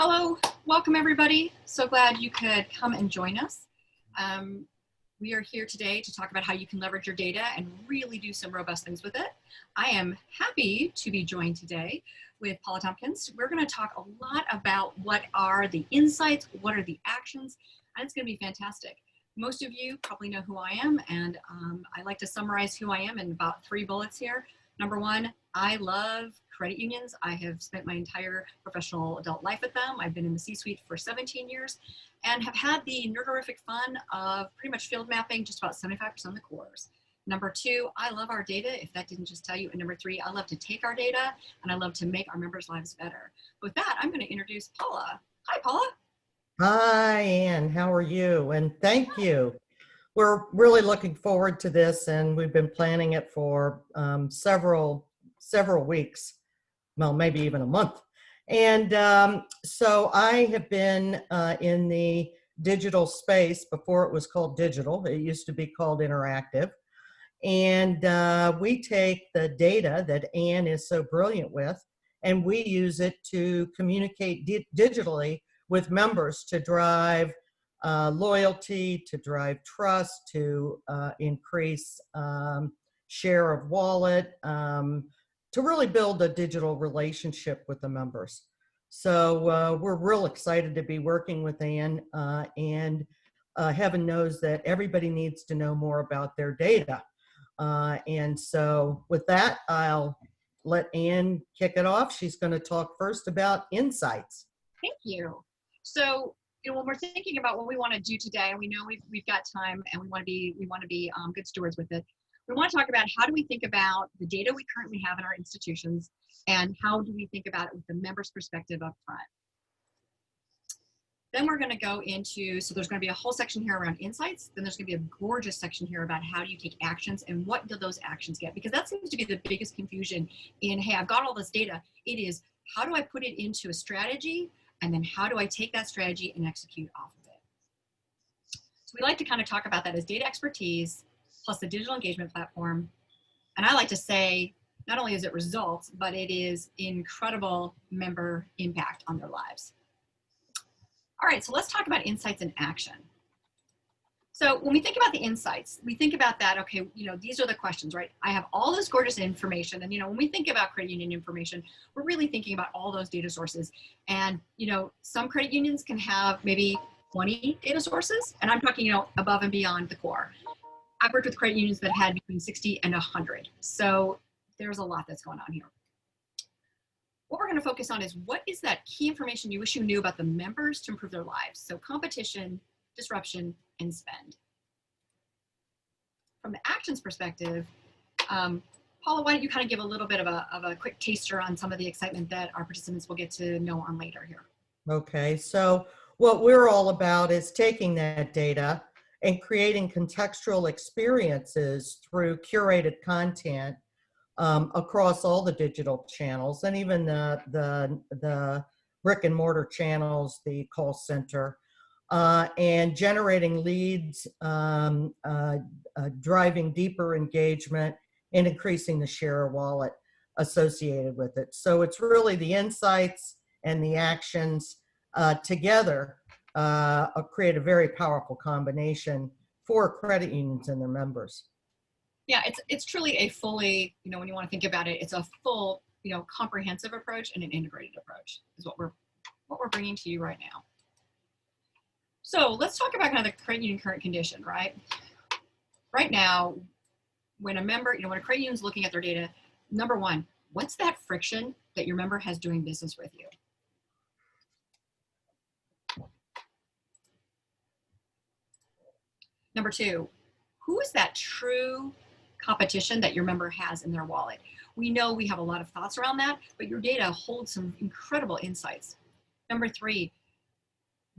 Hello, welcome everybody. So glad you could come and join us. We are here today to talk about how you can leverage your data and really do some robust things with it. I am happy to be joined today with Paula Tompkins. We're going to talk a lot about what are the insights, what are the actions, and it's going to be fantastic. Most of you probably know who I am, and I like to summarize who I am in about 3 bullets here. Number 1, I love credit unions. I have spent my entire professional adult life at them. I've been in the C-suite for 17 years and have had the nerderific fun of pretty much field mapping just about 75% of the cores. Number 2, I love our data, if that didn't just tell you. And number 3, I love to take our data and I love to make our members' lives better. With that, I'm going to introduce Paula. Hi, Paula. Hi, Ann. How are you? And thank you. We're really looking forward to this, and we've been planning it for several weeks, well, maybe even a month. And so I have been in the digital space before it was called digital. It used to be called interactive. And we take the data that Ann is so brilliant with, and we use it to communicate digitally with members to drive loyalty, to drive trust, to increase share of wallet, to really build a digital relationship with the members. So we're real excited to be working with Ann, and heaven knows that everybody needs to know more about their data. And so with that, I'll let Ann kick it off. She's going to talk first about insights. Thank you. So, when we're thinking about what we want to do today, and we know we've got time, and we want to be good stewards with it. We want to talk about how do we think about the data we currently have in our institutions, and how do we think about it with the member's perspective up front. Then we're going to go into, so there's going to be a whole section here around insights. Then there's going to be a gorgeous section here about how do you take actions and what do those actions get? Because that seems to be the biggest confusion in, hey, I've got all this data. It is, how do I put it into a strategy? And then how do I take that strategy and execute off of it? So we like to kind of talk about that as data expertise plus the digital engagement platform. And I like to say, not only is it results, but it is incredible member impact on their lives. All right, so let's talk about insights and action. So when we think about the insights, we think about that, okay, these are the questions, right? I have all this gorgeous information. And, when we think about credit union information, we're really thinking about all those data sources. And, some credit unions can have maybe 20 data sources. And I'm talking, above and beyond the core. I've worked with credit unions that had between 60 and 100. So there's a lot that's going on here. What we're going to focus on is what is that key information you wish you knew about the members to improve their lives? So competition, disruption, and spend. From the actions perspective, Paula, why don't you kind of give a little bit of a quick taster on some of the excitement that our participants will get to know on later here. Okay, so what we're all about is taking that data and creating contextual experiences through curated content across all the digital channels and even the brick and mortar channels, the call center, and generating leads, driving deeper engagement, and increasing the share of wallet associated with it. So it's really the insights and the actions together create a very powerful combination for credit unions and their members. Yeah, it's truly a fully, when you want to think about it, it's a full, comprehensive approach and an integrated approach is what we're bringing to you right now. So let's talk about kind of the credit union current condition, right? Right now, when a member, when a credit union is looking at their data, number 1, what's that friction that your member has doing business with you? Number 2, who is that true competition that your member has in their wallet? We know we have a lot of thoughts around that, but your data holds some incredible insights. Number 3,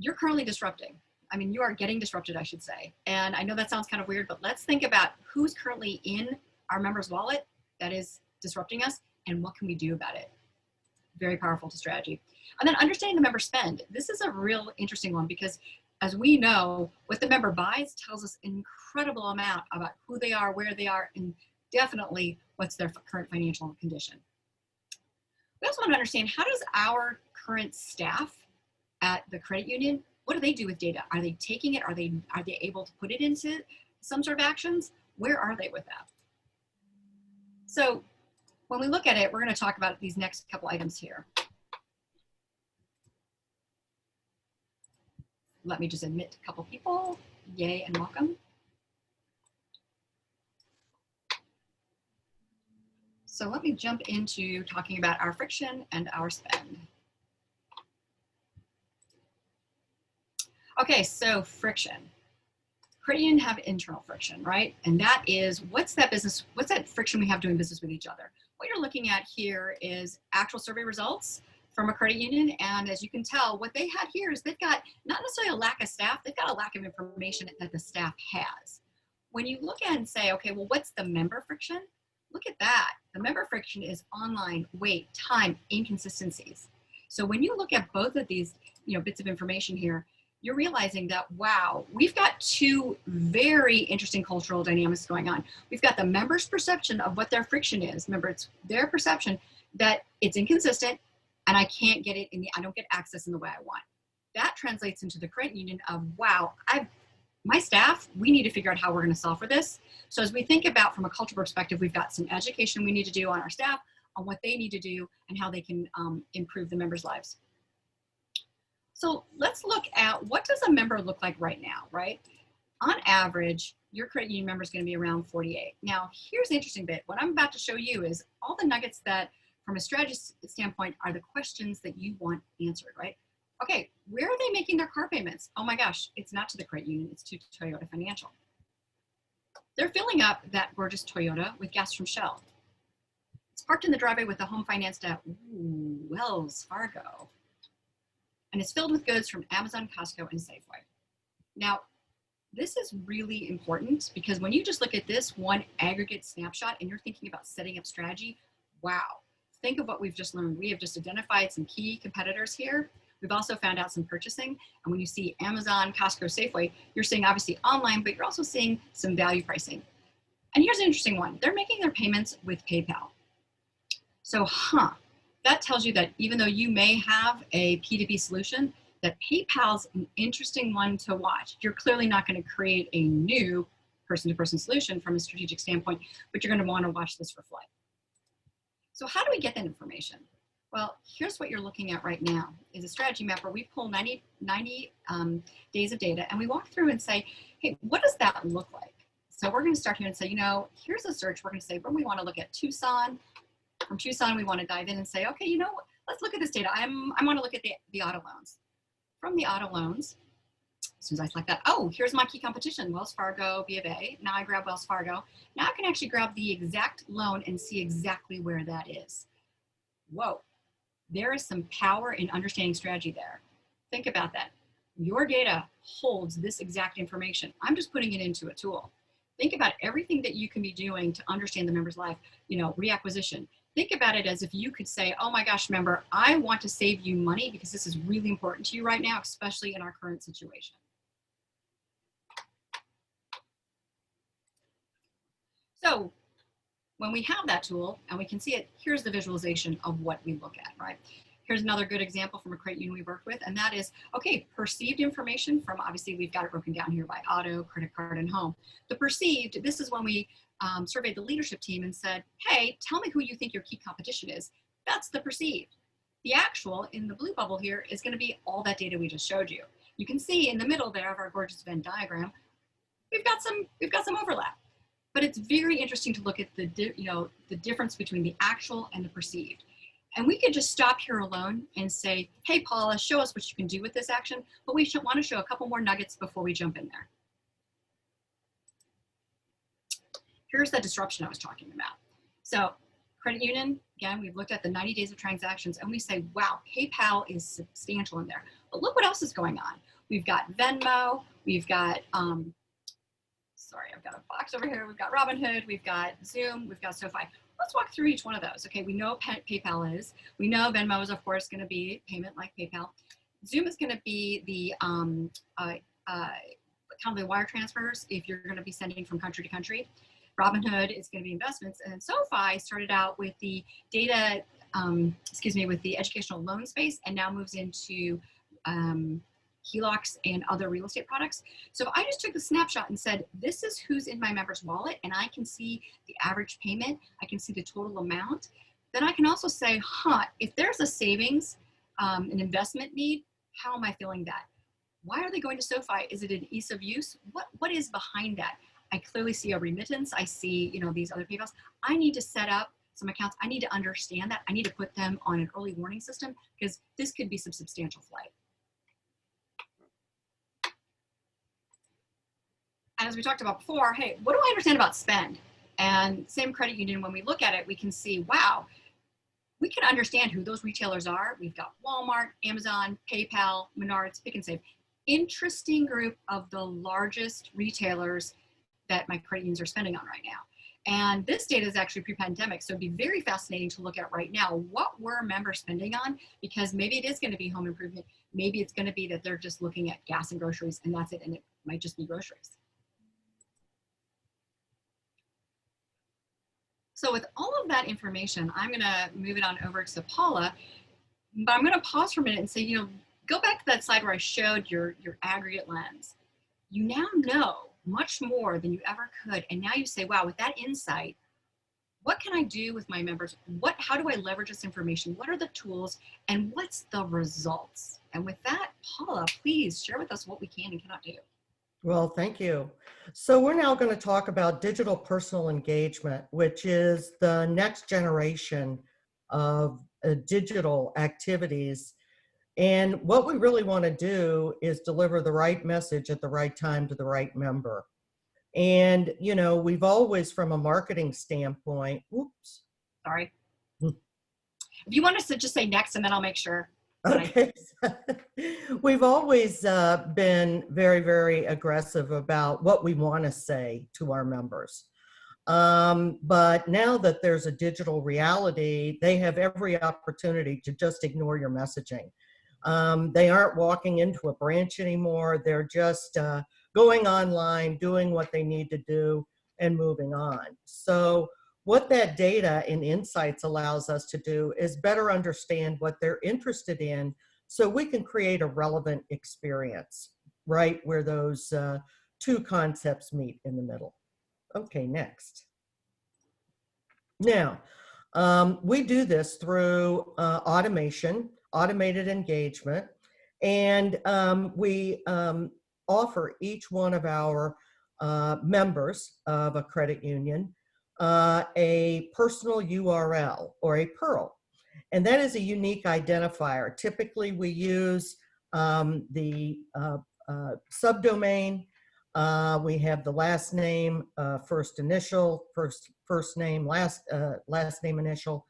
you're currently disrupting. I mean, you are getting disrupted, I should say. And I know that sounds kind of weird, but let's think about who's currently in our member's wallet that is disrupting us and what can we do about it? Very powerful strategy. And then understanding the member spend. This is a real interesting one because as we know, what the member buys tells us an incredible amount about who they are, where they are, and definitely what's their current financial condition. We also want to understand, how does our current staff at the credit union, what do they do with data? Are they taking it? Are they able to put it into some sort of actions? Where are they with that? So when we look at it, we're going to talk about these next couple items here. Let me just admit a couple people. Yay and welcome. So let me jump into talking about our friction and our spend. Okay, so friction. Credit union have internal friction, right? And that is, what's that friction we have doing business with each other? What you're looking at here is actual survey results from a credit union. And as you can tell, what they had here is they've got not necessarily a lack of staff, they've got a lack of information that the staff has. When you look at and say, okay, well, what's the member friction? Look at that. The member friction is online, wait, time, inconsistencies. So when you look at both of these, bits of information here, you're realizing that, wow, we've got two very interesting cultural dynamics going on. We've got the member's perception of what their friction is. Remember, it's their perception that it's inconsistent and I can't get it I don't get access in the way I want. That translates into the credit union of, wow, my staff, we need to figure out how we're going to solve for this. So as we think about from a cultural perspective, we've got some education we need to do on our staff on what they need to do and how they can improve the members' lives. So let's look at, what does a member look like right now, right? On average, your credit union member is going to be around 48. Now, here's the interesting bit. What I'm about to show you is all the nuggets that, from a strategy standpoint, are the questions that you want answered, right? Okay, where are they making their car payments? Oh my gosh, it's not to the credit union, it's to Toyota Financial. They're filling up that gorgeous Toyota with gas from Shell. It's parked in the driveway with the home financed at Wells Fargo. And it's filled with goods from Amazon, Costco, and Safeway. Now, this is really important because when you just look at this one aggregate snapshot and you're thinking about setting up strategy, wow, think of what we've just learned. We have just identified some key competitors here. We've also found out some purchasing. And when you see Amazon, Costco, Safeway, you're seeing obviously online, but you're also seeing some value pricing. And here's an interesting one. They're making their payments with PayPal. So, that tells you that even though you may have a P2P solution, that PayPal's an interesting one to watch. You're clearly not going to create a new person-to-person solution from a strategic standpoint, but you're going to want to watch this for flight. So how do we get that information? Well, here's what you're looking at right now is a strategy map where we pull 90 days of data and we walk through and say, hey, what does that look like? So we're going to start here and say, here's a search. We're going to say, when we want to look at Tucson. From Tucson, we want to dive in and say, okay, let's look at this data. I want to look at the auto loans. From the auto loans, as soon as I select that, oh, here's my key competition, Wells Fargo, B of A. Now I grab Wells Fargo. Now I can actually grab the exact loan and see exactly where that is. Whoa, there is some power in understanding strategy there. Think about that. Your data holds this exact information. I'm just putting it into a tool. Think about everything that you can be doing to understand the member's life, reacquisition. Think about it as if you could say, oh my gosh, member, I want to save you money because this is really important to you right now, especially in our current situation. So when we have that tool and we can see it, here's the visualization of what we look at, right? Here's another good example from a credit union we worked with, and that is, okay, perceived information from, obviously we've got it broken down here by auto, credit card, and home. The perceived, this is when we surveyed the leadership team and said, hey, tell me who you think your key competition is. That's the perceived. The actual, in the blue bubble here, is going to be all that data we just showed you. You can see in the middle there of our gorgeous Venn diagram, we've got some overlap. But it's very interesting to look at the difference between the actual and the perceived. And we could just stop here alone and say, hey, Paula, show us what you can do with this action, but we want to show a couple more nuggets before we jump in there. Here's the disruption I was talking about. So credit union, again, we've looked at the 90 days of transactions and we say, wow, PayPal is substantial in there. But look what else is going on. We've got Venmo, we've got, sorry, I've got a box over here. We've got Robinhood, we've got Zoom, we've got SoFi. Let's walk through each one of those. Okay, we know PayPal is. We know Venmo is, of course, going to be payment like PayPal. Zoom is going to be the kind of the wire transfers if you're going to be sending from country to country. Robinhood is going to be investments, and then SoFi started out with the data, with the educational loan space, and now moves into HELOCs and other real estate products. So if I just took the snapshot and said, this is who's in my member's wallet, and I can see the average payment, I can see the total amount, then I can also say, if there's a savings, an investment need, how am I feeling that? Why are they going to SoFi? Is it an ease of use? What is behind that? I clearly see a remittance. I see, these other PayPals. I need to set up some accounts. I need to understand that. I need to put them on an early warning system because this could be some substantial flight. And as we talked about before, hey, what do I understand about spend? And same credit union, when we look at it, we can see, wow, we can understand who those retailers are. We've got Walmart, Amazon, PayPal, Menards, Pick and Save. Interesting group of the largest retailers that my credit unions are spending on right now. And this data is actually pre-pandemic, so it'd be very fascinating to look at right now. What were members spending on? Because maybe it is going to be home improvement. Maybe it's going to be that they're just looking at gas and groceries, and that's it, and it might just be groceries. So with all of that information, I'm going to move it on over to Paula, but I'm going to pause for a minute and say, go back to that slide where I showed your aggregate lens. You now know much more than you ever could. And now you say, wow, with that insight, what can I do with my members? How do I leverage this information? What are the tools and what's the results? And with that, Paula, please share with us what we can and cannot do. Well, thank you. So we're now going to talk about digital personal engagement, which is the next generation of digital activities. And what we really want to do is deliver the right message at the right time to the right member. And, we've always, from a marketing standpoint, Sorry. If you want us to just say next, and then I'll make sure. Okay. We've always been very, very aggressive about what we want to say to our members. But now that there's a digital reality, they have every opportunity to just ignore your messaging. They aren't walking into a branch anymore. They're just going online, doing what they need to do, and moving on. So what that data and insights allows us to do is better understand what they're interested in so we can create a relevant experience, right, where those two concepts meet in the middle. Okay, next. Now, we do this through automated engagement, and we offer each one of our members of a credit union a personal URL or a PURL. And that is a unique identifier. Typically, we use the subdomain. We have the last name, first initial, first name, last name initial,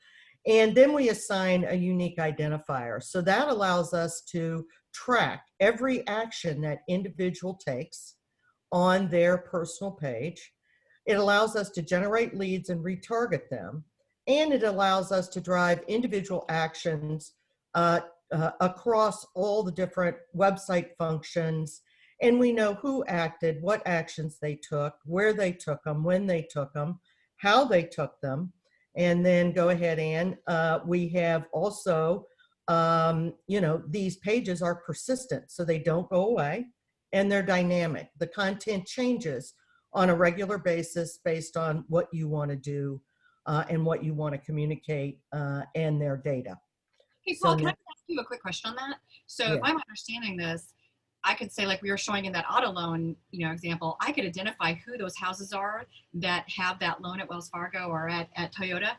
and then we assign a unique identifier. So that allows us to track every action that individual takes on their personal page. It allows us to generate leads and retarget them. And it allows us to drive individual actions across all the different website functions. And we know who acted, what actions they took, where they took them, when they took them, how they took them. And then go ahead and we have also, these pages are persistent, so they don't go away, and they're dynamic. The content changes on a regular basis based on what you want to do and what you want to communicate and their data. Hey, Paul, can I ask you a quick question on that? So Yeah. if I'm understanding this, I could say, like we were showing in that auto loan, example, I could identify who those houses are that have that loan at Wells Fargo or at Toyota.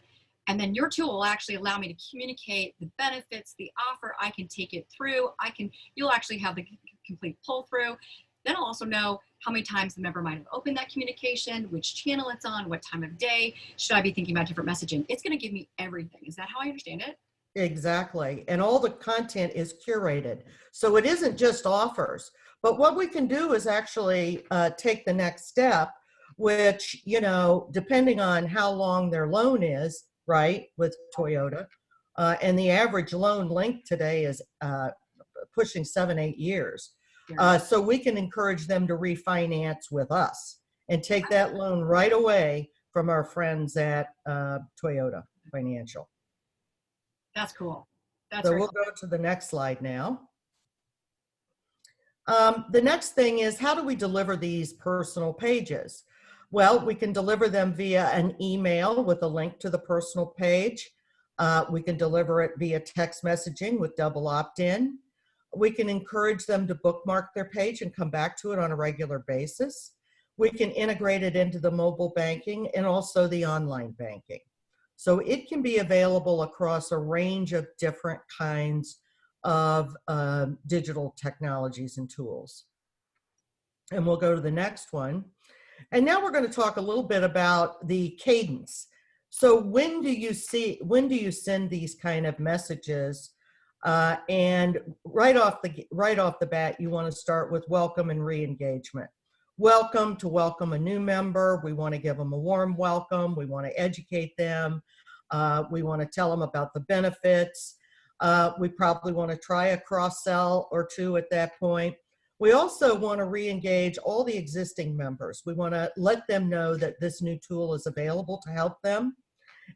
And then your tool will actually allow me to communicate the benefits, the offer. I can take it through. You'll actually have the complete pull through. Then I'll also know how many times the member might have opened that communication, which channel it's on, what time of day. Should I be thinking about different messaging? It's going to give me everything. Is that how I understand it? Exactly. And all the content is curated. So it isn't just offers. But what we can do is actually take the next step, which, depending on how long their loan is, right, with Toyota, and the average loan length today is pushing 7-8 years. So we can encourage them to refinance with us and take that loan right away from our friends at Toyota Financial. That's cool. That's So very we'll cool. go to the next slide now. The next thing is, how do we deliver these personal pages? Well, we can deliver them via an email with a link to the personal page. We can deliver it via text messaging with double opt-in. We can encourage them to bookmark their page and come back to it on a regular basis. We can integrate it into the mobile banking and also the online banking. So it can be available across a range of different kinds of digital technologies and tools. And we'll go to the next one. And now we're going to talk a little bit about the cadence. So when do you send these kind of messages? And right off the bat, you want to start with welcome and re-engagement. Welcome, to welcome a new member. We want to give them a warm welcome. We want to educate them. We want to tell them about the benefits. We probably want to try a cross-sell or two at that point. We also want to re-engage all the existing members. We want to let them know that this new tool is available to help them.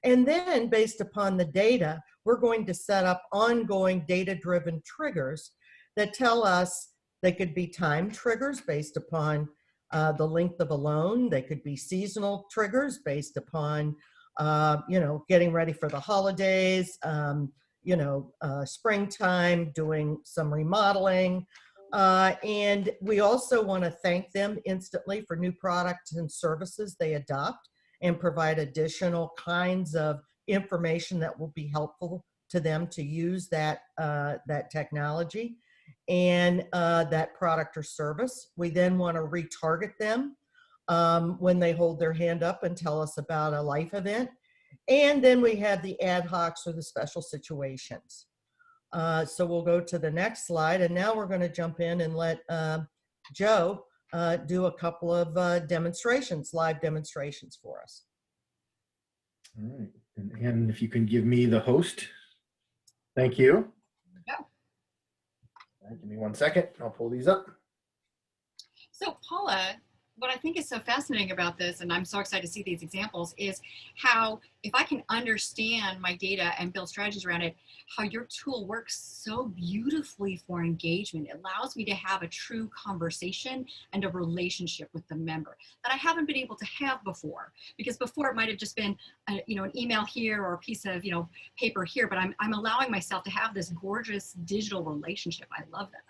And then, based upon the data, we're going to set up ongoing data-driven triggers that tell us. They could be time triggers based upon the length of a loan. They could be seasonal triggers based upon, getting ready for the holidays, springtime, doing some remodeling. And we also want to thank them instantly for new products and services they adopt and provide additional kinds of information that will be helpful to them to use that technology and that product or service. We then want to retarget them when they hold their hand up and tell us about a life event. And then we have the ad hocs or the special situations. So we'll go to the next slide, and now we're going to jump in and let Joe do a couple of live demonstrations for us. All right, and if you can give me the host. Thank you. Yeah. All right, give me 1 second, I'll pull these up. So Paula, what I think is so fascinating about this, and I'm so excited to see these examples, is how if I can understand my data and build strategies around it, how your tool works so beautifully for engagement. It allows me to have a true conversation and a relationship with the member that I haven't been able to have before. Because before it might have just been an email here or a piece of paper here, but I'm allowing myself to have this gorgeous digital relationship. I love that.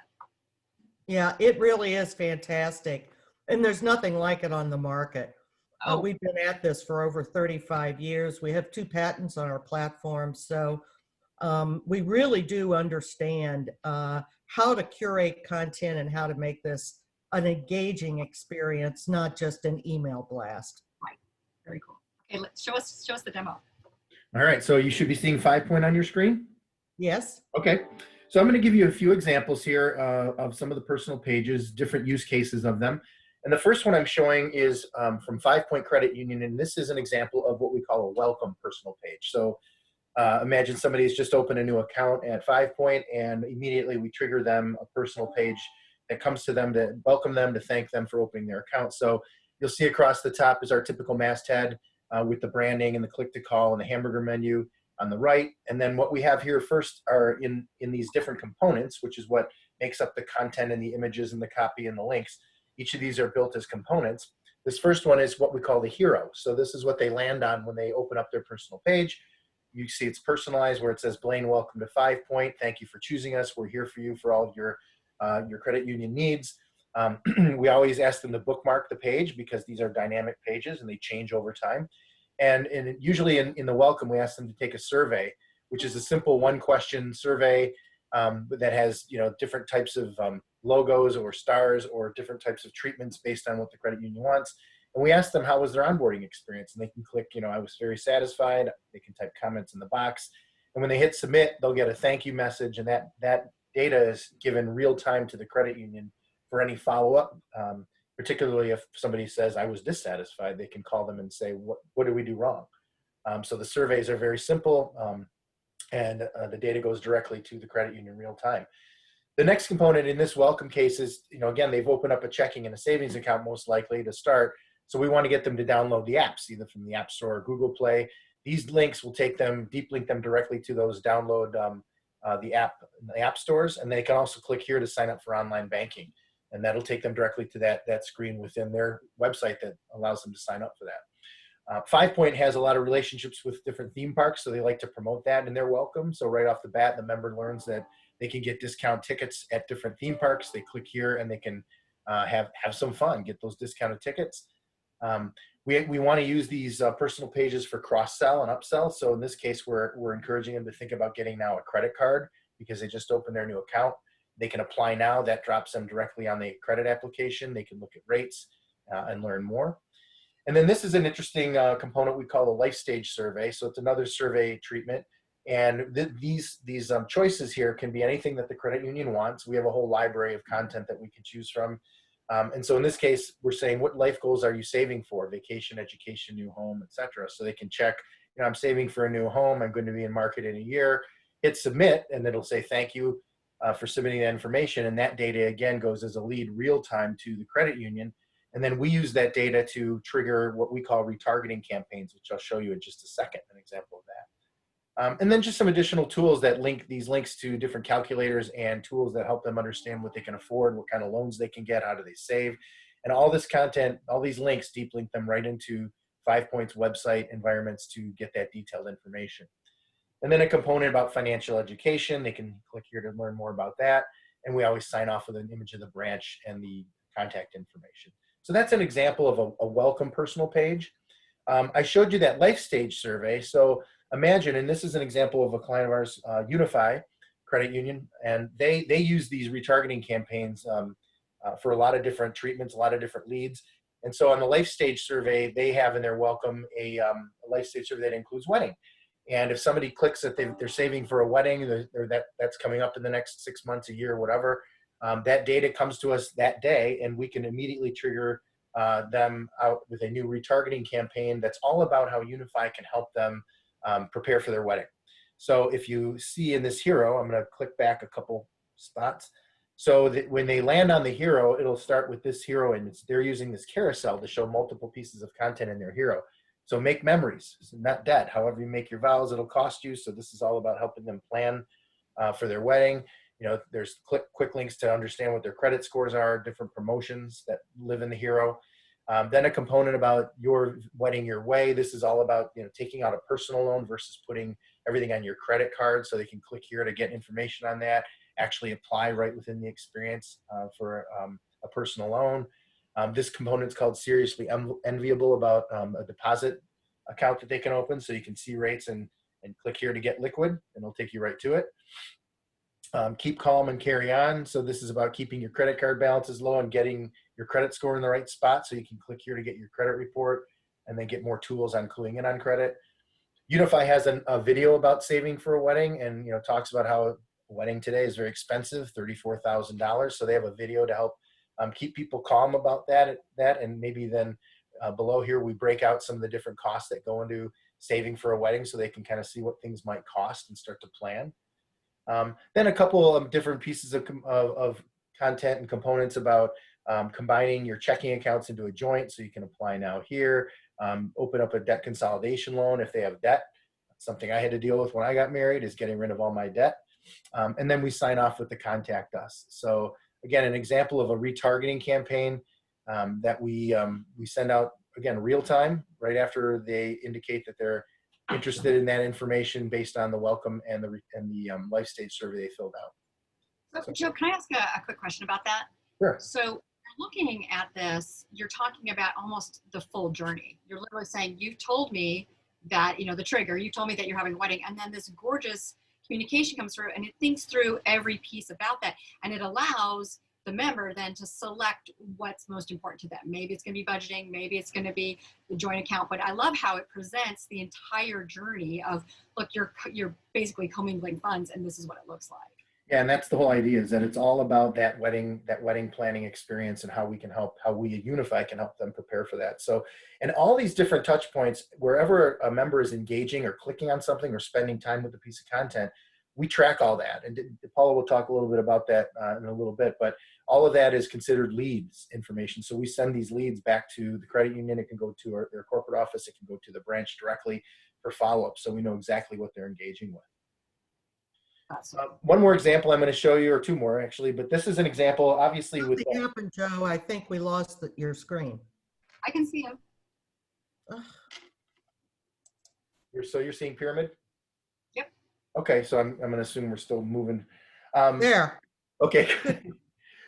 Yeah, it really is fantastic. And there's nothing like it on the market. Oh. We've been at this for over 35 years. We have 2 patents on our platform. So we really do understand how to curate content and how to make this an engaging experience, not just an email blast. Right. Very cool. Okay, show us the demo. All right, so you should be seeing 5 point on your screen? Yes. Okay, so I'm going to give you a few examples here of some of the personal pages, different use cases of them. And the first one I'm showing is from 5 Point Credit Union, and this is an example of what we call a welcome personal page. So imagine somebody's just opened a new account at 5 Point, and immediately we trigger them a personal page that comes to them to welcome them, to thank them for opening their account. So you'll see across the top is our typical masthead with the branding and the click to call and the hamburger menu on the right. And then what we have here first are in these different components, which is what makes up the content and the images and the copy and the links. Each of these are built as components. This first one is what we call the hero. So this is what they land on when they open up their personal page. You see it's personalized where it says, Blaine, welcome to 5 Point. Thank you for choosing us. We're here for you for all of your credit union needs. We always ask them to bookmark the page because these are dynamic pages and they change over time. And usually in the welcome, we ask them to take a survey, which is a simple 1-question survey that has different types of logos or stars or different types of treatments based on what the credit union wants. And we ask them how was their onboarding experience, and they can click, I was very satisfied. They can type comments in the box. And when they hit submit, they'll get a thank you message, and that data is given real time to the credit union for any follow-up. Particularly if somebody says, I was dissatisfied, they can call them and say, what did we do wrong? So the surveys are very simple, and the data goes directly to the credit union real time. The next component in this welcome case is, again, they've opened up a checking and a savings account most likely to start. So we want to get them to download the apps, either from the App Store or Google Play. These links will take them, deep link them directly to those download the app stores. And they can also click here to sign up for online banking. and that'll take them directly to that screen within their website that allows them to sign up for that. 5 has a lot of relationships with different theme parks, so they like to promote that in their welcome. So right off the bat, the member learns that they can get discount tickets at different theme parks. They click here and they can have some fun, get those discounted tickets. We want to use these personal pages for cross-sell and upsell. So in this case, we're encouraging them to think about getting now a credit card because they just opened their new account. They can apply now. That drops them directly on the credit application. They can look at rates and learn more. And then this is an interesting component we call a life stage survey. So it's another survey treatment. And these choices here can be anything that the credit union wants. We have a whole library of content that we can choose from. And so in this case, we're saying, what life goals are you saving for? Vacation, education, new home, etc. So they can check, I'm saving for a new home. I'm going to be in market in a year. Hit submit, and it'll say, thank you for submitting that information. And that data, again, goes as a lead real time to the credit union. And then we use that data to trigger what we call retargeting campaigns, which I'll show you in just a second, an example of that. And then just some additional tools that link these links to different calculators and tools that help them understand what they can afford, what kind of loans they can get, how do they save. And all this content, all these links deep link them right into 5 Point's website environments to get that detailed information. And then a component about financial education. They can click here to learn more about that. And we always sign off with an image of the branch and the contact information. So that's an example of a welcome personal page. I showed you that life stage survey. So imagine, and this is an example of a client of ours, Unify Credit Union, and they use these retargeting campaigns for a lot of different treatments, a lot of different leads. And so on the life stage survey, they have in their welcome a life stage survey that includes wedding. And if somebody clicks that they're saving for a wedding, or that's coming up in the next 6 months, a year, whatever, that data comes to us that day, and we can immediately trigger them out with a new retargeting campaign that's all about how Unify can help them prepare for their wedding. So if you see in this hero, I'm going to click back a couple spots. So that when they land on the hero, it'll start with this hero, and they're using this carousel to show multiple pieces of content in their hero. So make memories, not debt. However you make your vows, it'll cost you. So this is all about helping them plan for their wedding. There's quick links to understand what their credit scores are, different promotions that live in the hero. Then a component about your wedding your way. This is all about taking out a personal loan versus putting everything on your credit card. So they can click here to get information on that, actually apply right within the experience for a personal loan. This component is called Seriously Enviable, about a deposit account that they can open. So you can see rates and click here to get liquid, and it'll take you right to it. Keep calm and carry on. So this is about keeping your credit card balances low and getting your credit score in the right spot. So you can click here to get your credit report and then get more tools on cluing in on credit. Unify has a video about saving for a wedding, and talks about how a wedding today is very expensive, $34,000. So they have a video to help keep people calm about that. And maybe then below here, we break out some of the different costs that go into saving for a wedding, so they can kind of see what things might cost and start to plan. Then a couple of different pieces of content and components about combining your checking accounts into a joint, so you can apply now here. Open up a debt consolidation loan if they have debt. That's something I had to deal with when I got married, is getting rid of all my debt. And then we sign off with the contact us. So again, an example of a retargeting campaign that we send out, again, real time, right after they indicate that they're interested in that information based on the welcome and the life stage survey they filled out. So, Joe, can I ask a quick question about that? Sure. So you're looking at this, you're talking about almost the full journey. You're literally saying, you've told me that, the trigger, you told me that you're having a wedding, and then this gorgeous communication comes through, and it thinks through every piece about that, and it allows the member then to select what's most important to them. Maybe it's going to be budgeting, maybe it's going to be the joint account, but I love how it presents the entire journey of, look, you're basically commingling funds, and this is what it looks like. Yeah, and that's the whole idea, is that it's all about that wedding planning experience and how we can help, how we at Unify can help them prepare for that. So, and all these different touch points, wherever a member is engaging or clicking on something or spending time with a piece of content, we track all that. And Paula will talk a little bit about that in a little bit, but all of that is considered leads information. So we send these leads back to the credit union. It can go to their corporate office. It can go to the branch directly for follow-up. So we know exactly what they're engaging with. Awesome. One more example I'm going to show you, or two more actually, but this is an example, obviously, with Something happened, Joe. I think we lost your screen. I can see him. Ugh. so you're seeing Pyramid? Yep. Okay, so I'm going to assume we're still moving. There. Okay.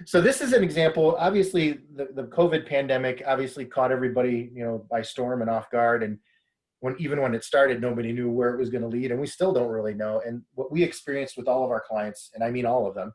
So this is an example. Obviously, the COVID pandemic obviously caught everybody, by storm and off guard. And even when it started, nobody knew where it was going to lead, and we still don't really know. And what we experienced with all of our clients, and I mean all of them,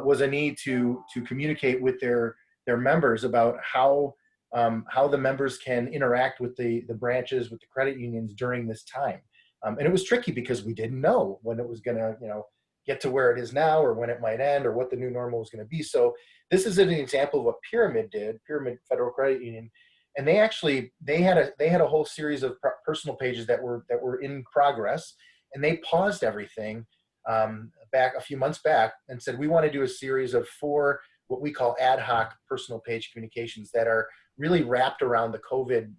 was a need to communicate with their members about how the members can interact with the branches, with the credit unions during this time. And it was tricky because we didn't know when it was going to, get to where it is now, or when it might end, or what the new normal was going to be. So this is an example of what Pyramid did, Pyramid Federal Credit Union. And they had a whole series of personal pages that were in progress, and they paused everything back a few months back and said, we want to do a series of 4 what we call ad hoc personal page communications that are really wrapped around the COVID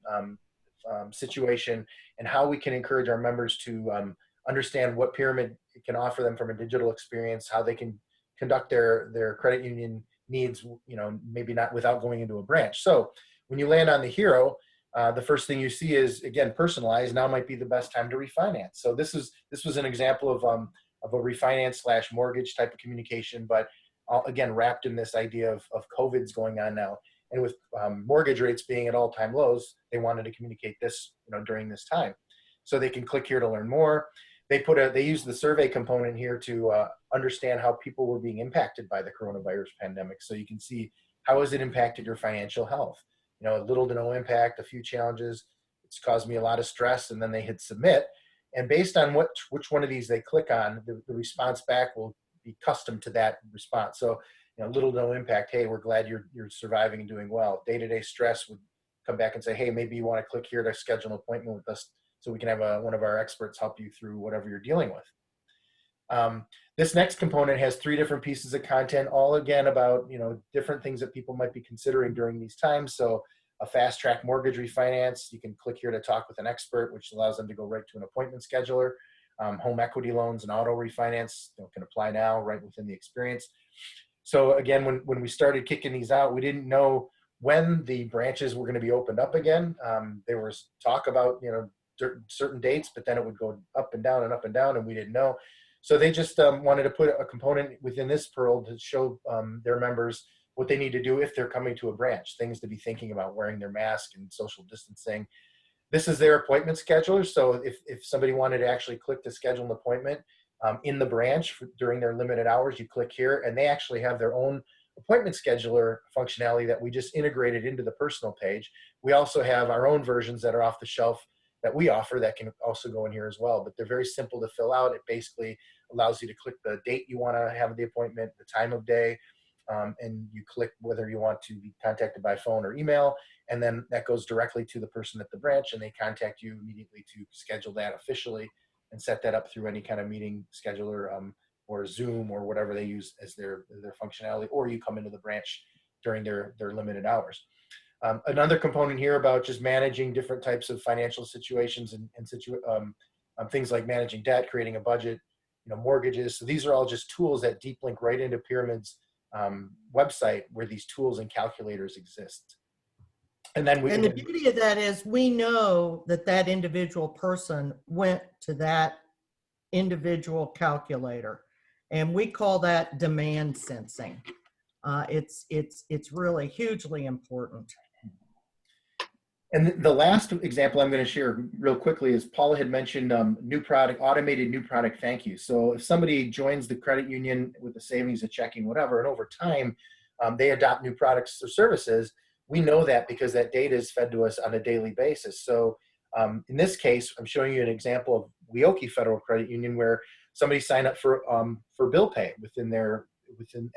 situation, and how we can encourage our members to understand what Pyramid can offer them from a digital experience, how they can conduct their credit union needs, maybe not without going into a branch. So when you land on the hero, the first thing you see is, again, personalized. Now might be the best time to refinance. So this was an example of a refinance / mortgage type of communication, but again, wrapped in this idea of COVID's going on now. And with mortgage rates being at all-time lows, they wanted to communicate this, during this time. So they can click here to learn more. They used the survey component here to understand how people were being impacted by the coronavirus pandemic. So you can see, how has it impacted your financial health? Little to no impact, a few challenges. It's caused me a lot of stress, and then they hit submit. And based on which one of these they click on, the response back will be custom to that response. So, little to no impact. Hey, we're glad you're surviving and doing well. Day-to-day stress would come back and say, hey, maybe you want to click here to schedule an appointment with us so we can have one of our experts help you through whatever you're dealing with. This next component has 3 different pieces of content, all again about different things that people might be considering during these times. So a fast track mortgage refinance, you can click here to talk with an expert, which allows them to go right to an appointment scheduler. Home equity loans and auto refinance can apply now right within the experience. So again, when we started kicking these out, we didn't know when the branches were going to be opened up again. There was talk about certain dates, but then it would go up and down, and we didn't know. So they just wanted to put a component within this Pearl to show their members what they need to do if they're coming to a branch, things to be thinking about, wearing their mask and social distancing. This is their appointment scheduler. So if somebody wanted to actually click to schedule an appointment in the branch during their limited hours, you click here, and they actually have their own appointment scheduler functionality that we just integrated into the personal page. We also have our own versions that are off the shelf that we offer that can also go in here as well, but they're very simple to fill out. It basically allows you to click the date you want to have the appointment, the time of day, and you click whether you want to be contacted by phone or email, and then that goes directly to the person at the branch, and they contact you immediately to schedule that officially and set that up through any kind of meeting scheduler or Zoom or whatever they use as their functionality, or you come into the branch during their limited hours. Another component here about just managing different types of financial situations and things like managing debt, creating a budget, mortgages. So these are all just tools that deep link right into Pyramid's website, where these tools and calculators exist. And then the beauty of that is we know that individual person went to that individual calculator, and we call that demand sensing. It's really hugely important. And the last example I'm going to share real quickly is Paula had mentioned automated new product thank you. So if somebody joins the credit union with a savings, a checking, whatever, and over time they adopt new products or services, we know that because that data is fed to us on a daily basis. So in this case, I'm showing you an example of Weoki Federal Credit Union, where somebody signed up for bill pay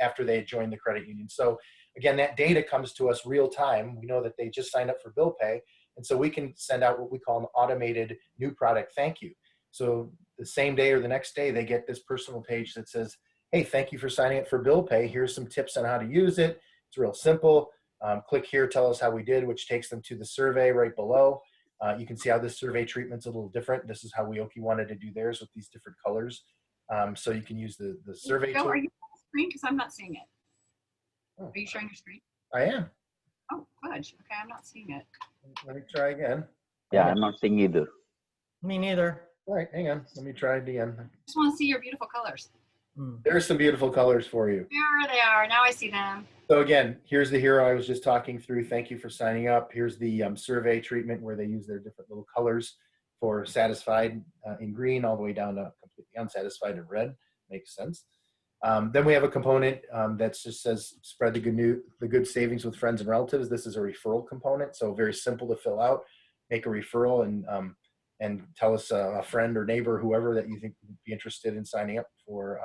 after they joined the credit union. So again, that data comes to us real time. We know that they just signed up for bill pay, and so we can send out what we call an automated new product thank you. So the same day or the next day, they get this personal page that says, hey, thank you for signing up for bill pay. Here's some tips on how to use it. It's real simple. Click here, tell us how we did, which takes them to the survey right below. You can see how this survey treatment's a little different. This is how Weoki wanted to do theirs with these different colors. So you can use the survey Joe, tool. are you on the screen? Because I'm not seeing it. Oh, Are you showing your screen? I am. Oh, fudge. Okay, I'm not seeing it. Let me try again. Yeah, I'm not seeing either. Me neither. All right, hang on. Let me try it again. Just want to see your beautiful colors. There's some beautiful colors for you. There they are. Now I see them. So again, here's the hero I was just talking through. Thank you for signing up. Here's the survey treatment where they use their different little colors for satisfied in green all the way down to completely unsatisfied in red. Makes sense. Then we have a component that just says spread the good savings with friends and relatives. This is a referral component, so very simple to fill out. Make a referral and tell us a friend or neighbor, whoever that you think would be interested in signing up for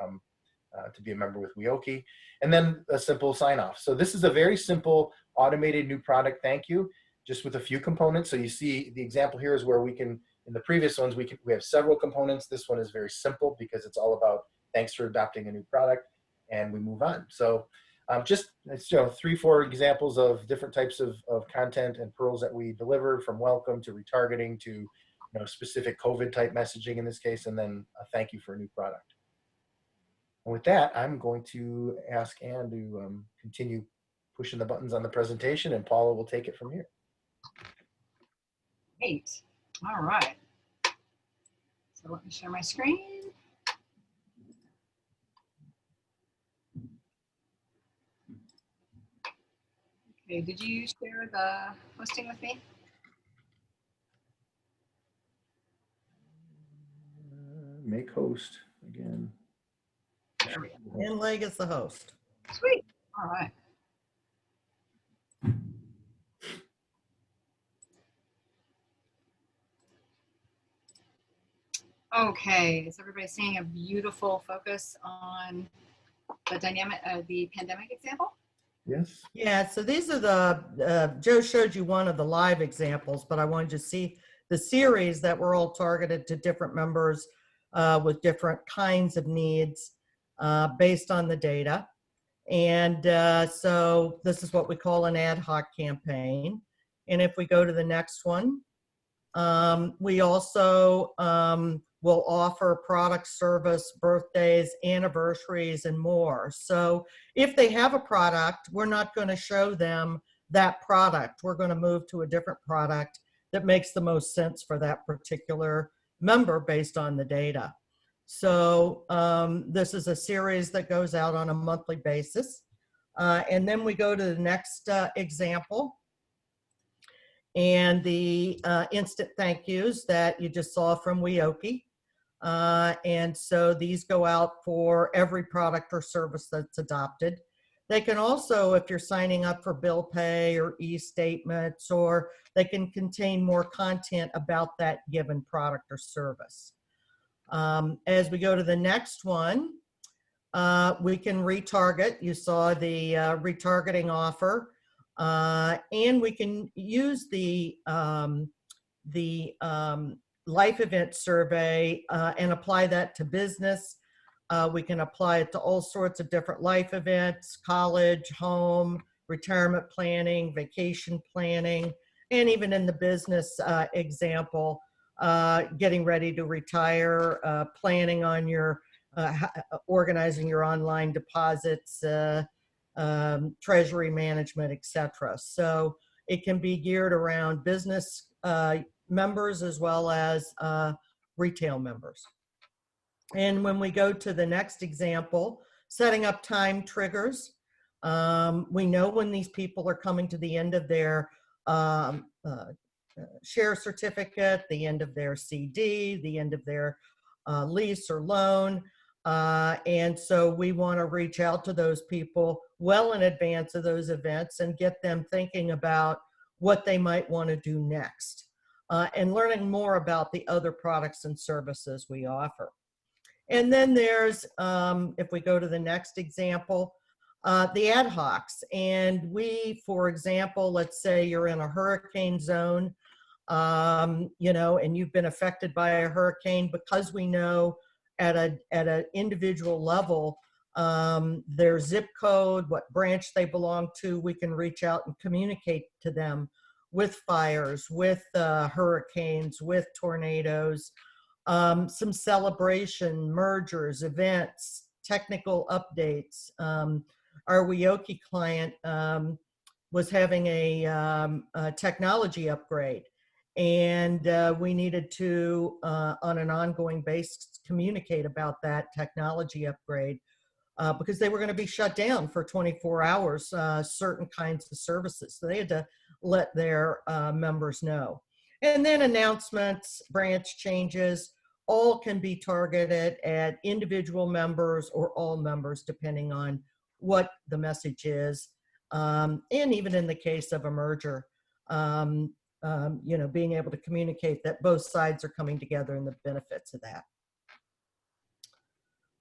to be a member with Weoki, and then a simple sign off. So this is a very simple automated new product thank you, just with a few components. So you see the example here is where we can, in the previous ones, we have several components. This one is very simple because it's all about thanks for adopting a new product, and we move on. So just, it's, 3-4 examples of different types of content and pearls that we deliver, from welcome to retargeting to specific COVID type messaging in this case, and then a thank you for a new product. And with that, I'm going to ask Ann to continue pushing the buttons on the presentation, and Paula will take it from here. Great. All right. So let me share my screen. Okay, did you share the hosting with me? Make host again. There we go. And Leg is the host. Sweet. All right. Okay, is everybody seeing a beautiful focus on the dynamic, the pandemic example? Yes. Yeah, so these are the, Joe showed you one of the live examples, but I wanted you to see the series that were all targeted to different members with different kinds of needs based on the data. And so this is what we call an ad hoc campaign. And if we go to the next one, we also will offer product, service, birthdays, anniversaries, and more. So if they have a product, we're not going to show them that product. We're going to move to a different product that makes the most sense for that particular member based on the data. So this is a series that goes out on a monthly basis. And then we go to the next example. And the instant thank yous that you just saw from Weoki. And so these go out for every product or service that's adopted. They can also, if you're signing up for bill pay or e-statements, or they can contain more content about that given product or service. As we go to the next one, we can retarget. You saw the retargeting offer. And we can use the life event survey and apply that to business. We can apply it to all sorts of different life events, college, home, retirement planning, vacation planning, and even in the business example, getting ready to retire, planning on your, organizing your online deposits, treasury management, etc. So it can be geared around business members as well as retail members. And when we go to the next example, setting up time triggers, we know when these people are coming to the end of their share certificate, the end of their CD, the end of their lease or loan. And so we want to reach out to those people well in advance of those events and get them thinking about what they might want to do next and learning more about the other products and services we offer. And then there's, if we go to the next example, the ad hocs. And we, for example, let's say you're in a hurricane zone, you know, and you've been affected by a hurricane, because we know at an individual level, their zip code, what branch they belong to, we can reach out and communicate to them with fires, with hurricanes, with tornadoes, some celebration, mergers, events, technical updates. Our Wioki client was having a technology upgrade, and we needed to, on an ongoing basis, communicate about that technology upgrade because they were going to be shut down for 24 hours, certain kinds of services. So they had to let their members know. And then announcements, branch changes, all can be targeted at individual members or all members, depending on what the message is. And even in the case of a merger, you know, being able to communicate that both sides are coming together and the benefits of that.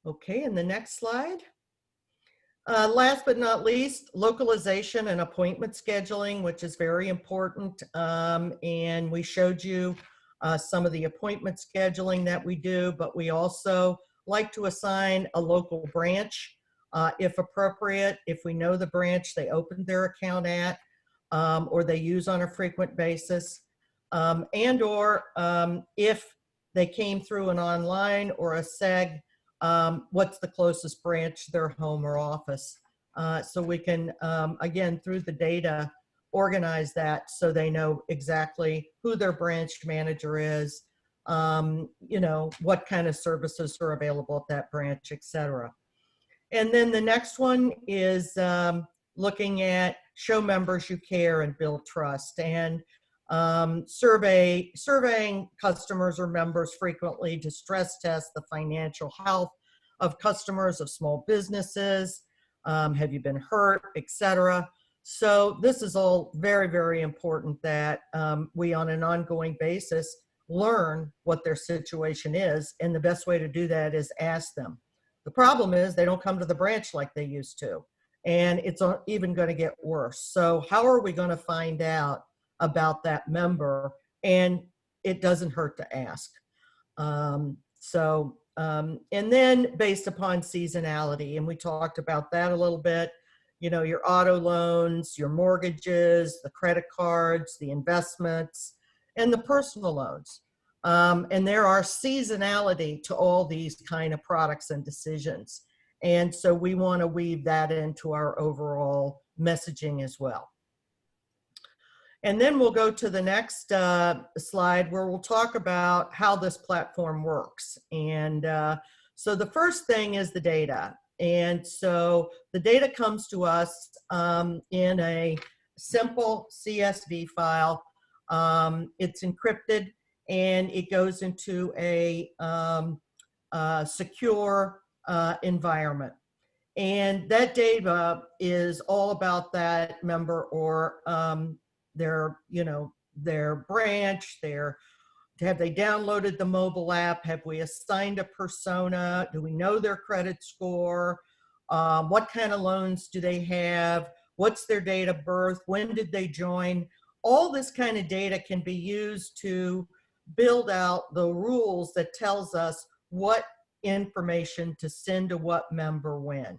Okay, and the next slide. Last but not least, localization and appointment scheduling, which is very important. And we showed you some of the appointment scheduling that we do, but we also like to assign a local branch if appropriate. If we know the branch they opened their account at or they use on a frequent basis, and or if they came through an online or a SEG, what's the closest branch to their home or office. So we can, again, through the data, organize that so they know exactly who their branch manager is, you know, what kind of services are available at that branch, etc. And then the next one is looking at show members you care and build trust, and surveying customers or members frequently to stress test the financial health of customers, of small businesses. Have you been hurt, etc. So this is all very, very important that we on an ongoing basis learn what their situation is, and the best way to do that is ask them. The problem is they don't come to the branch like they used to, and it's even going to get worse. So how are we going to find out about that member? And it doesn't hurt to ask. And then based upon seasonality, and we talked about that a little bit, you know, your auto loans, your mortgages, the credit cards, the investments, and the personal loans. And there are seasonality to all these kind of products and decisions. And so we want to weave that into our overall messaging as well. And then we'll go to the next slide where we'll talk about how this platform works. And so the first thing is the data. And so the data comes to us in a simple CSV file. It's encrypted, and it goes into a secure environment. And that data is all about that member or their, you know, their branch, have they downloaded the mobile app? Have we assigned a persona? Do we know their credit score? What kind of loans do they have? What's their date of birth? When did they join? All this kind of data can be used to build out the rules that tells us what information to send to what member when.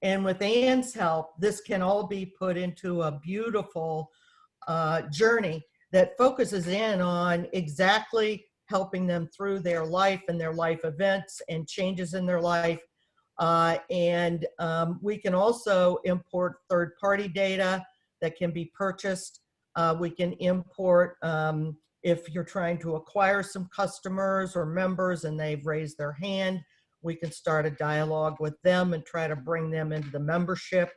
And with Anne's help, this can all be put into a beautiful journey that focuses in on exactly helping them through their life and their life events and changes in their life. And we can also import third-party data that can be purchased. We can import, if you're trying to acquire some customers or members and they've raised their hand, we can start a dialogue with them and try to bring them into the membership.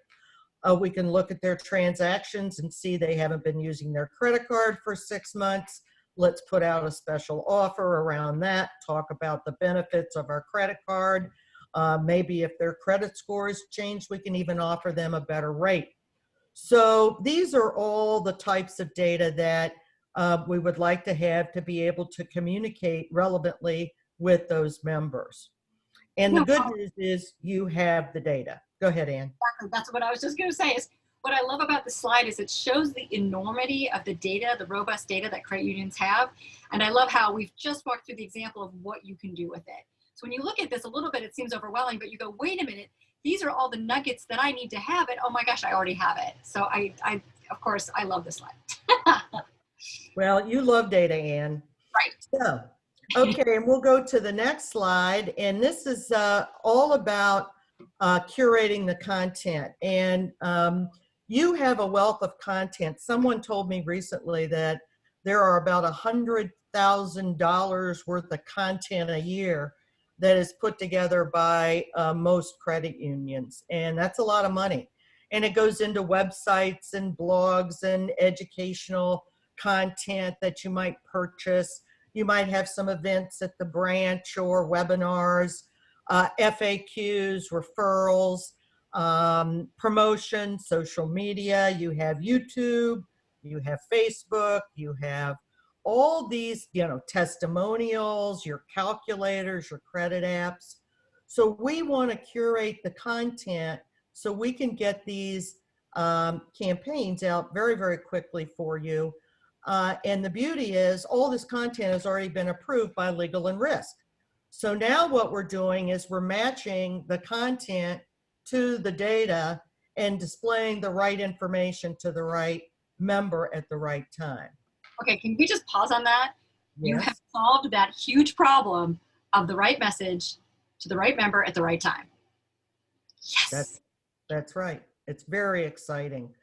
We can look at their transactions and see they haven't been using their credit card for 6 months. Let's put out a special offer around that, talk about the benefits of our credit card. Maybe if their credit score has changed, we can even offer them a better rate. So these are all the types of data that we would like to have to be able to communicate relevantly with those members. And the good news is you have the data. Go ahead, Ann. Exactly. That's what I was just going to say. Is what I love about the slide is it shows the enormity of the data, the robust data that credit unions have. And I love how we've just walked through the example of what you can do with it. So when you look at this a little bit, it seems overwhelming, but you go, wait a minute, these are all the nuggets that I need to have it. Oh my gosh, I already have it. So I of course, I love this slide. Well, you love data, Ann. Right. So Okay, and we'll go to the next slide. And this is all about curating the content. And you have a wealth of content. Someone told me recently that there are about $100,000 worth of content a year that is put together by most credit unions. And that's a lot of money. And it goes into websites and blogs and educational content that you might purchase. You might have some events at the branch or webinars, FAQs, referrals, promotion, social media. You have YouTube, you have Facebook, you have all these, testimonials, your calculators, your credit apps. So we want to curate the content so we can get these campaigns out very, very quickly for you. And the beauty is all this content has already been approved by Legal and Risk. So now what we're doing is we're matching the content to the data and displaying the right information to the right member at the right time. Okay, can we just pause on that? Yes. You have solved that huge problem of the right message to the right member at the right time. Yes. That's right. It's very exciting.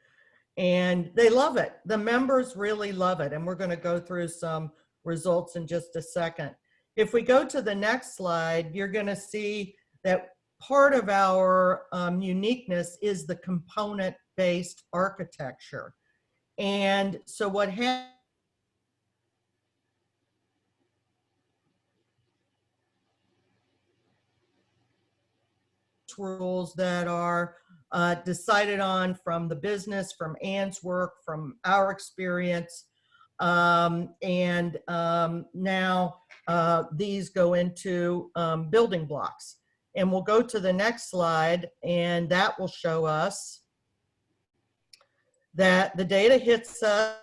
And they love it. The members really love it. And we're going to go through some results in just a second. If we go to the next slide, you're going to see that part of our uniqueness is the component-based architecture. And so what happens rules that are decided on from the business, from Ann's work, from our experience. Now these go into building blocks. And we'll go to the next slide, and that will show us that the data hits us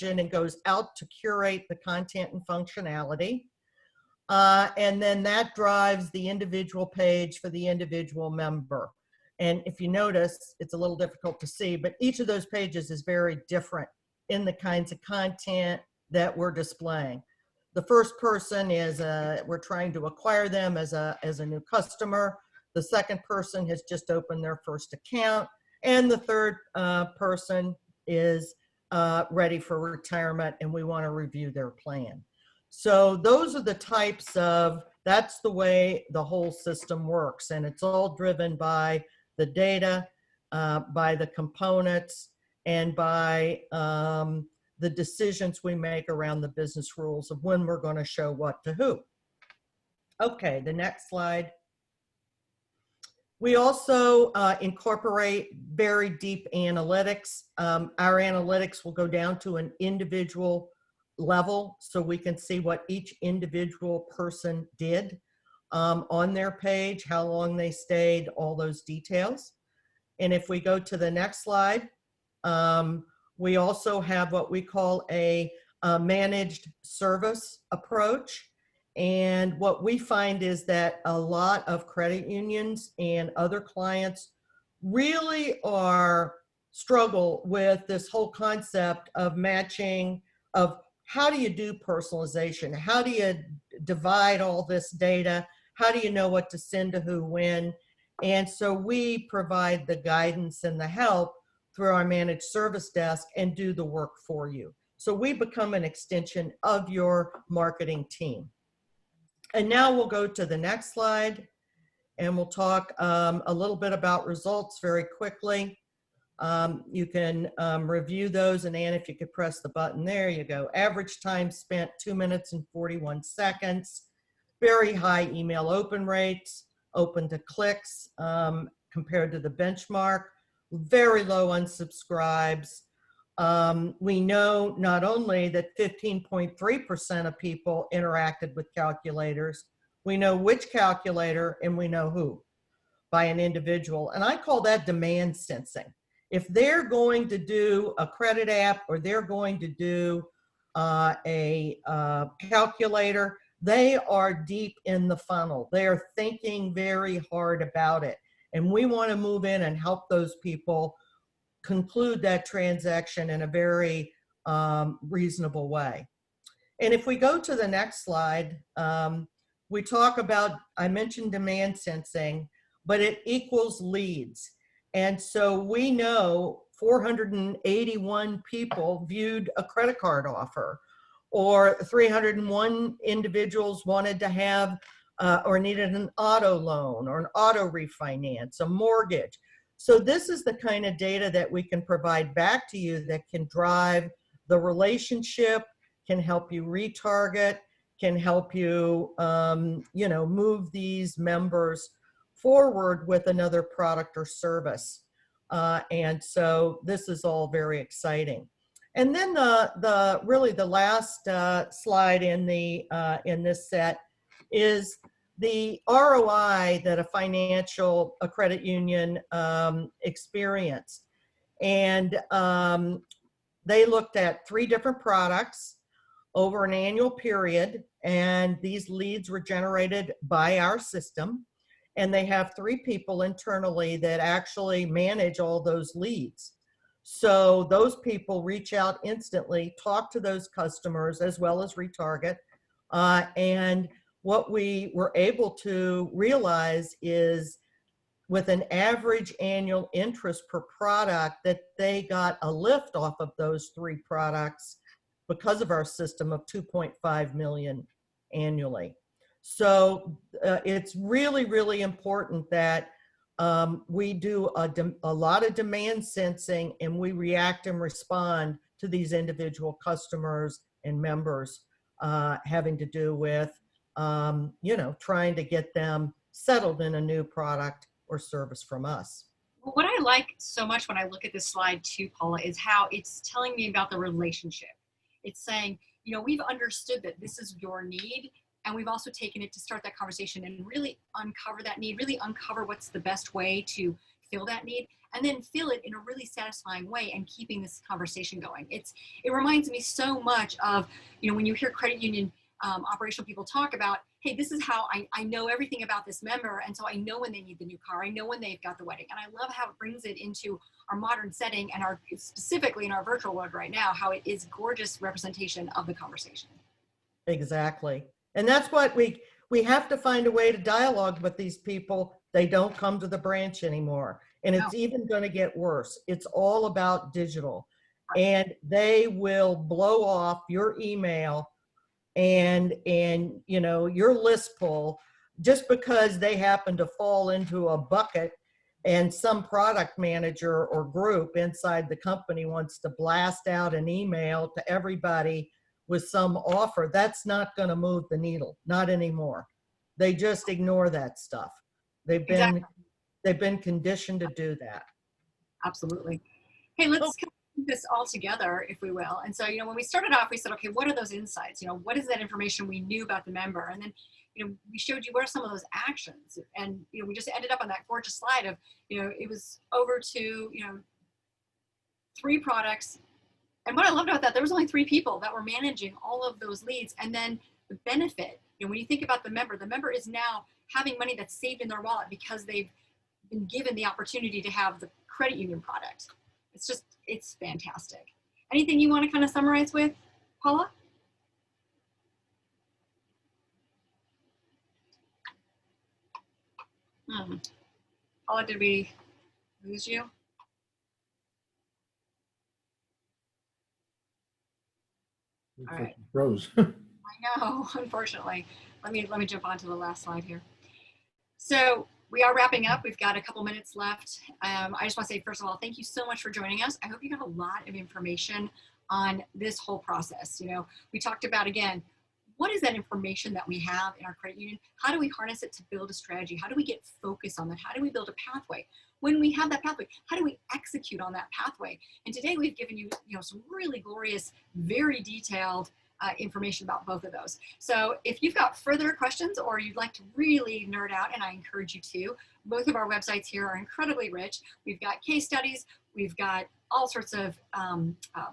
and goes out to curate the content and functionality. And then that drives the individual page for the individual member. And if you notice, it's a little difficult to see, but each of those pages is very different in the kinds of content that we're displaying. The first person is, we're trying to acquire them as a new customer. The second person has just opened their first account. And the third person is ready for retirement, and we want to review their plan. So those are the types of, that's the way the whole system works. And it's all driven by the data, by the components, and by the decisions we make around the business rules of when we're going to show what to who. Okay, the next slide. We also incorporate very deep analytics. Our analytics will go down to an individual level so we can see what each individual person did on their page, how long they stayed, all those details. And if we go to the next slide, we also have what we call a managed service approach. And what we find is that a lot of credit unions and other clients really struggle with this whole concept of matching, of how do you do personalization? How do you divide all this data? How do you know what to send to who, when? And so we provide the guidance and the help through our managed service desk and do the work for you. So we become an extension of your marketing team. And now we'll go to the next slide, and we'll talk a little bit about results very quickly. You can review those, and Ann, if you could press the button, there you go. Average time spent 2 minutes and 41 seconds. Very high email open rates, open to clicks compared to the benchmark. Very low unsubscribes. We know not only that 15.3% of people interacted with calculators, we know which calculator and we know who by an individual. And I call that demand sensing. If they're going to do a credit app or they're going to do a calculator, they are deep in the funnel. They are thinking very hard about it. And we want to move in and help those people conclude that transaction in a very reasonable way. And if we go to the next slide, we talk about, I mentioned demand sensing, but it equals leads. And so we know 481 people viewed a credit card offer, or 301 individuals wanted to have or needed an auto loan or an auto refinance, a mortgage. So this is the kind of data that we can provide back to you that can drive the relationship, can help you retarget, can help you, you know, move these members forward with another product or service. And so this is all very exciting. And then really the last slide in this set is the ROI that a credit union experienced. And they looked at 3 different products over an annual period, and these leads were generated by our system. And they have 3 people internally that actually manage all those leads. So those people reach out instantly, talk to those customers as well as retarget. And what we were able to realize is with an average annual interest per product that they got a lift off of those 3 products because of our system of 2.5 million annually. So it's really, really important that we do a lot of demand sensing, and we react and respond to these individual customers and members having to do with, you know, trying to get them settled in a new product or service from us. Well, what I like so much when I look at this slide too, Paula, is how it's telling me about the relationship. It's saying, you know, we've understood that this is your need, and we've also taken it to start that conversation and really uncover that need, really uncover what's the best way to fill that need, and then fill it in a really satisfying way and keeping this conversation going. It reminds me so much of, you know, when you hear credit union operational people talk about, hey, this is how I know everything about this member, and so I know when they need the new car, I know when they've got the wedding. And I love how it brings it into our modern setting and our, specifically in our virtual world right now, how it is gorgeous representation of the conversation. Exactly. And that's what we have to find a way to dialogue with these people. They don't come to the branch anymore. And it's even going to get worse. It's all about digital. And they will blow off your email and you know, your list pull just because they happen to fall into a bucket and some product manager or group inside the company wants to blast out an email to everybody with some offer. That's not going to move the needle, not anymore. They just ignore that stuff. They've been conditioned to do that. Absolutely. Hey, let's put this all together, if we will. And so, you know, when we started off, we said, okay, what are those insights? You know, what is that information we knew about the member? And then, you know, we showed you what are some of those actions. And, you know, we just ended up on that gorgeous slide of, you know, it was over to, you know, 3 products. And what I loved about that, there was only 3 people that were managing all of those leads. And then the benefit, you know, when you think about the member is now having money that's saved in their wallet because they've been given the opportunity to have the credit union product. It's fantastic. Anything you want to kind of summarize with, Paula? Paula, did we lose you? All right. Rose. I know, unfortunately. Let me jump on to the last slide here. So we are wrapping up. We've got a couple minutes left. I just want to say, first of all, thank you so much for joining us. I hope you got a lot of information on this whole process. You know, we talked about, again, what is that information that we have in our credit union? How do we harness it to build a strategy? How do we get focus on that? How do we build a pathway? When we have that pathway, how do we execute on that pathway? And today we've given you, you know, some really glorious, very detailed information about both of those. So if you've got further questions or you'd like to really nerd out, and I encourage you to, both of our websites here are incredibly rich. We've got case studies, we've got all sorts of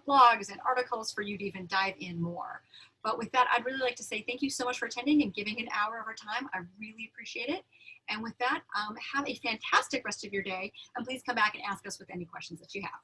blogs and articles for you to even dive in more. But with that, I'd really like to say thank you so much for attending and giving an hour of our time. I really appreciate it. And with that, have a fantastic rest of your day. And please come back and ask us with any questions that you have.